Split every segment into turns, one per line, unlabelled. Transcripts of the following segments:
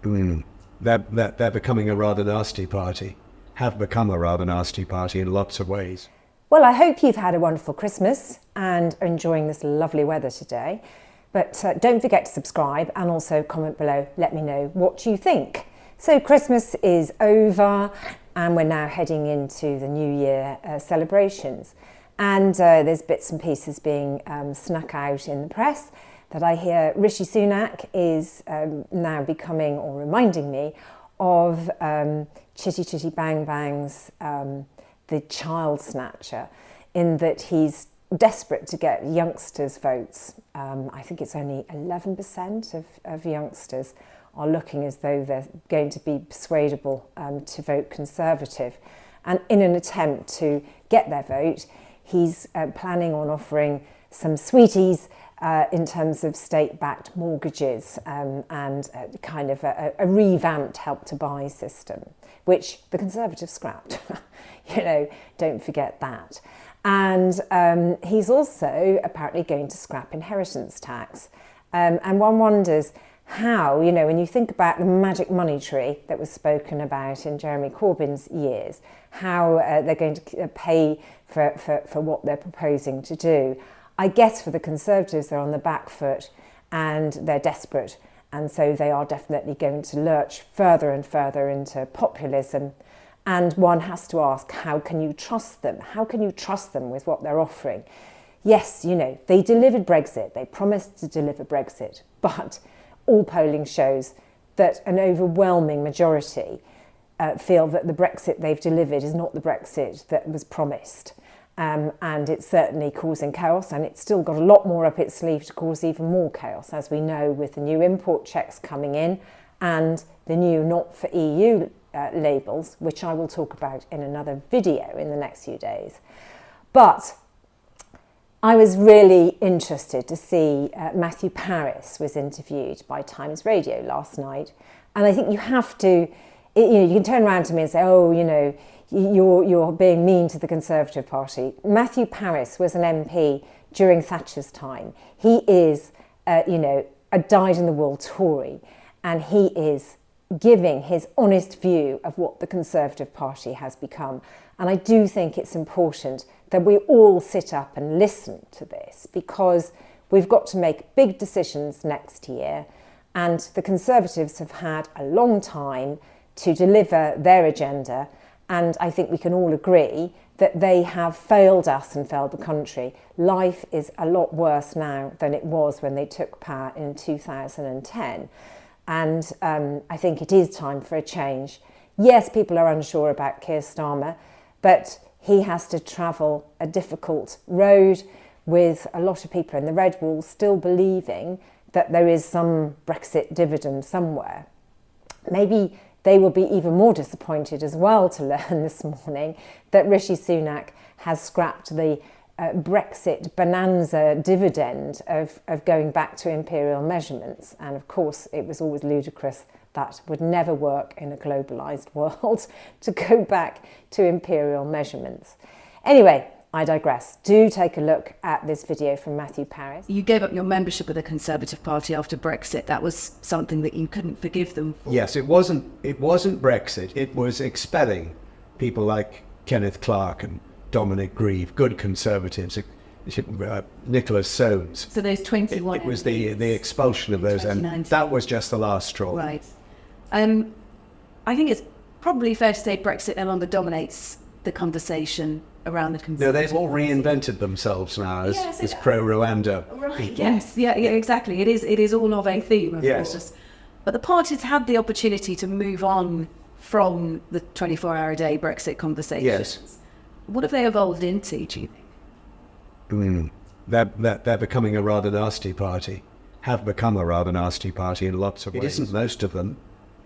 Mm. They're becoming a rather nasty party, have become a rather nasty party in lots of ways.
Well, I hope you've had a wonderful Christmas and are enjoying this lovely weather today. But don't forget to subscribe and also comment below. Let me know what you think. So Christmas is over and we're now heading into the New Year celebrations. And there's bits and pieces being snuck out in the press that I hear Rishi Sunak is now becoming or reminding me of Chitty Chitty Bang Bang's the child snatcher, in that he's desperate to get youngsters' votes. I think it's only 11% of youngsters are looking as though they're going to be persuadable to vote Conservative. And in an attempt to get their vote, he's planning on offering some sweeties in terms of state-backed mortgages and kind of a revamped Help to Buy system, which the Conservatives scrapped. Don't forget that. And he's also apparently going to scrap inheritance tax. And one wonders how, when you think about the magic money tree that was spoken about in Jeremy Corbyn's years, how they're going to pay for what they're proposing to do. I guess for the Conservatives, they're on the back foot and they're desperate. And so they are definitely going to lurch further and further into populism. And one has to ask, how can you trust them? How can you trust them with what they're offering? Yes, they delivered Brexit. They promised to deliver Brexit. But all polling shows that an overwhelming majority feel that the Brexit they've delivered is not the Brexit that was promised. And it's certainly causing chaos, and it's still got a lot more up its sleeve to cause even more chaos, as we know, with the new import checks coming in and the new not for EU labels, which I will talk about in another video in the next few days. But I was really interested to see Matthew Parris was interviewed by Times Radio last night. And I think you have to, you can turn around to me and say, oh, you're being mean to the Conservative Party. Matthew Parris was an MP during Thatcher's time. He is, a dyed-in-the-wool Tory, and he is giving his honest view of what the Conservative Party has become. And I do think it's important that we all sit up and listen to this, because we've got to make big decisions next year, and the Conservatives have had a long time to deliver their agenda, and I think we can all agree that they have failed us and failed the country. Life is a lot worse now than it was when they took power in 2010. And I think it is time for a change. Yes, people are unsure about Keir Starmer, but he has to travel a difficult road with a lot of people in the Red Wall still believing that there is some Brexit dividend somewhere. Maybe they will be even more disappointed as well to learn this morning that Rishi Sunak has scrapped the Brexit bonanza dividend of going back to imperial measurements. And of course, it was always ludicrous. That would never work in a globalised world, to go back to imperial measurements. Anyway, I digress. Do take a look at this video from Matthew Parris.
You gave up your membership of the Conservative Party after Brexit. That was something that you couldn't forgive them for.
Yes, it wasn't Brexit. It was expelling people like Kenneth Clarke and Dominic Grieve, good Conservatives, Nicholas Soames.
So there's 21.
It was the expulsion of those, and that was just the last straw.
Right. I think it's probably fair to say Brexit no longer dominates the conversation around the Conservatives.
No, they've all reinvented themselves now as pro-Rwanda.
Right. Yes. Yeah. Exactly. It is all of a theme. Of course. But the parties had the opportunity to move on from the 24-hour-a-day Brexit conversations.
Yes.
What have they evolved into, do you think?
They're becoming a rather nasty party, have become a rather nasty party in lots of ways. It isn't most of them,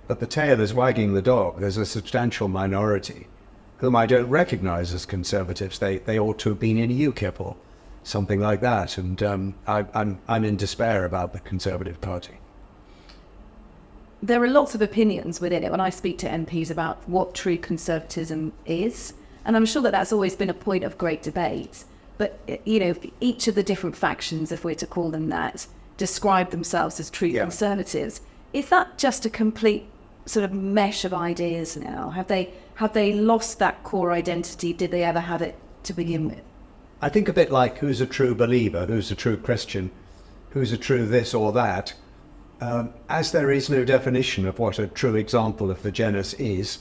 but the tail is wagging the dog. There's a substantial minority whom I don't recognise as Conservatives. They ought to have been in UKIP or something like that, and I'm in despair about the Conservative Party.
There are lots of opinions within it when I speak to MPs about what true conservatism is, and I'm sure that that's always been a point of great debate. But, each of the different factions, if we're to call them that, describe themselves as true conservatives. Is that just a complete sort of mesh of ideas now? Have they lost that core identity? Did they ever have it to begin with?
I think a bit like who's a true believer, who's a true Christian, who's a true this or that. As there is no definition of what a true example of the genus is,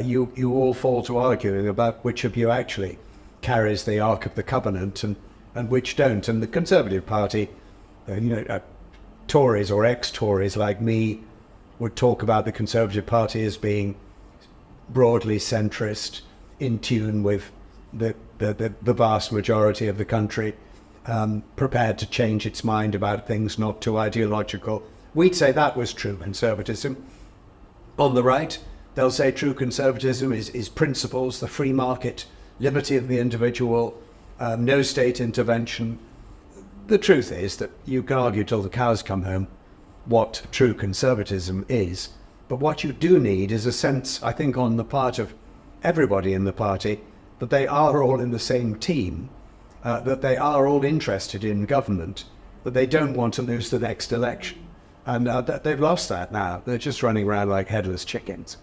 you all fall to arguing about which of you actually carries the Ark of the Covenant and which don't. And the Conservative Party, Tories or ex-Tories like me, would talk about the Conservative Party as being broadly centrist, in tune with the vast majority of the country, prepared to change its mind about things, not too ideological. We'd say that was true conservatism. On the right, they'll say true conservatism is principles, the free market, liberty of the individual, no state intervention. The truth is that you can argue till the cows come home what true conservatism is, but what you do need is a sense, I think, on the part of everybody in the party, that they are all in the same team, that they are all interested in government, that they don't want to lose the next election. And they've lost that now. They're just running around like headless chickens.